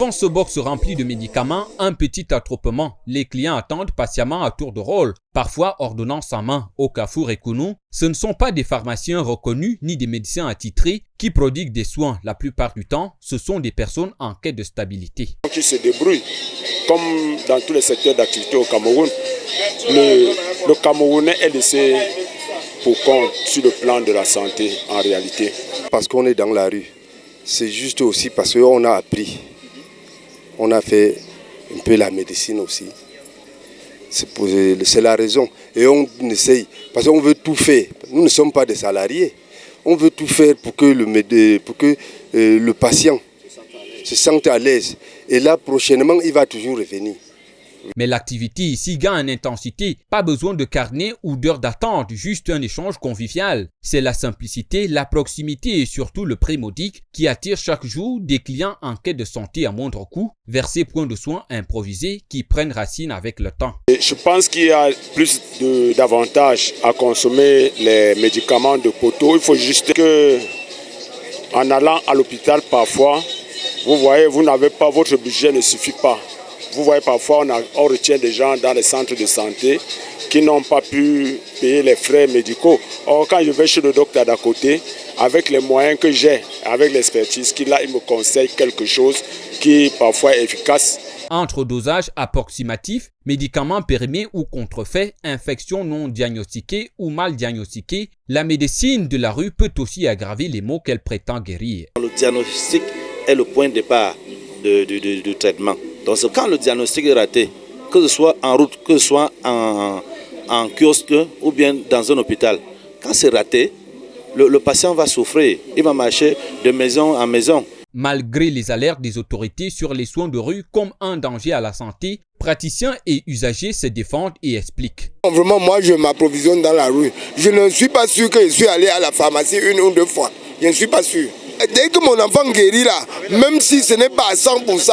Quand ce box rempli de médicaments, un petit attroupement, les clients attendent patiemment à tour de rôle, parfois ordonnance en main. Au Carrefour Ekounou, ce ne sont pas des pharmaciens reconnus ni des médecins attitrés qui prodiguent des soins. La plupart du temps, ce sont des personnes en quête de stabilité. Qui se débrouillent, comme dans tous les secteurs d'activité au Cameroun. Le Camerounais est laissé pour compte sur le plan de la santé en réalité. Parce qu'on est dans la rue, c'est juste aussi parce qu'on a appris. On a fait un peu la médecine aussi. C'est la raison. Et on essaye, parce qu'on veut tout faire. Nous ne sommes pas des salariés. On veut tout faire pour que le patient se sente à l'aise. Et là, prochainement, il va toujours revenir. Mais l'activité ici gagne en intensité. Pas besoin de carnet ou d'heures d'attente, juste un échange convivial. C'est la simplicité, la proximité et surtout le prix modique qui attire chaque jour des clients en quête de santé à moindre coût vers ces points de soins improvisés qui prennent racine avec le temps. Je pense qu'il y a plus d'avantages à consommer les médicaments de poteau. Il faut juste que, en allant à l'hôpital parfois, vous voyez, vous n'avez pas, votre budget ne suffit pas. Vous voyez, parfois, on retient des gens dans les centres de santé qui n'ont pas pu payer les frais médicaux. Or, quand je vais chez le docteur d'à côté, avec les moyens que j'ai, avec l'expertise qu'il a, il me conseille quelque chose qui parfois est efficace. Entre dosage approximatif, médicaments périmés ou contrefaits, infections non diagnostiquées ou mal diagnostiquées, la médecine de la rue peut aussi aggraver les maux qu'elle prétend guérir. Le diagnostic est le point de départ du traitement. Donc quand le diagnostic est raté, que ce soit en route, que ce soit en kiosque ou bien dans un hôpital, quand c'est raté, le patient va souffrir, il va marcher de maison en maison. Malgré les alertes des autorités sur les soins de rue comme un danger à la santé, praticiens et usagers se défendent et expliquent. Vraiment, moi, je m'approvisionne dans la rue. Je ne suis pas sûr que je suis allé à la pharmacie une ou deux fois. Je ne suis pas sûr. Dès que mon enfant guérit là, même si ce n'est pas à 100%,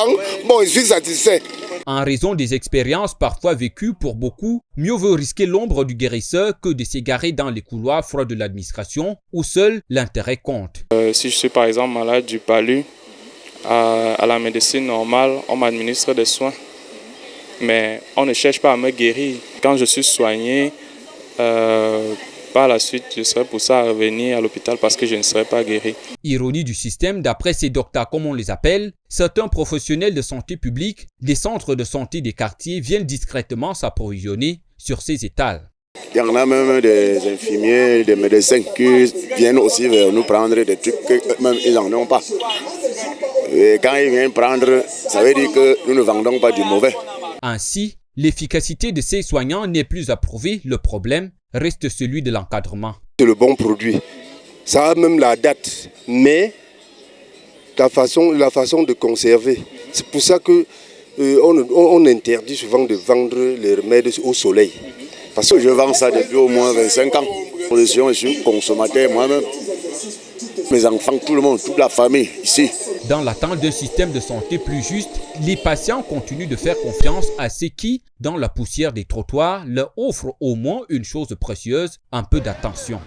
bon, je suis satisfait. En raison des expériences parfois vécues pour beaucoup, mieux vaut risquer l'ombre du guérisseur que de s'égarer dans les couloirs froids de l'administration où seul l'intérêt compte. Si je suis par exemple malade du palu, à la médecine normale, on m'administre des soins. Mais on ne cherche pas à me guérir. Quand je suis soigné, par la suite, je serai poussé à revenir à l'hôpital parce que je ne serai pas guéri. Ironie du système, d'après ces docteurs comme on les appelle, certains professionnels de santé publique, des centres de santé des quartiers viennent discrètement s'approvisionner sur ces étals. Il y en a même des infirmiers, des médecins qui viennent aussi vers nous prendre des trucs qu'eux-mêmes ils n'en ont pas. Et quand ils viennent prendre, ça veut dire que nous ne vendons pas du mauvais. Ainsi, l'efficacité de ces soignants n'est plus à prouver, le problème reste celui de l'encadrement. C'est le bon produit. Ça a même la date, mais la façon de conserver. C'est pour ça que on interdit souvent de vendre les remèdes au soleil. Parce que je vends ça depuis au moins 25 ans. Je suis consommateur moi-même. Mes enfants, tout le monde, toute la famille ici. Dans l'attente d'un système de santé plus juste, les patients continuent de faire confiance à ceux qui, dans la poussière des trottoirs, leur offrent au moins une chose précieuse, un peu d'attention.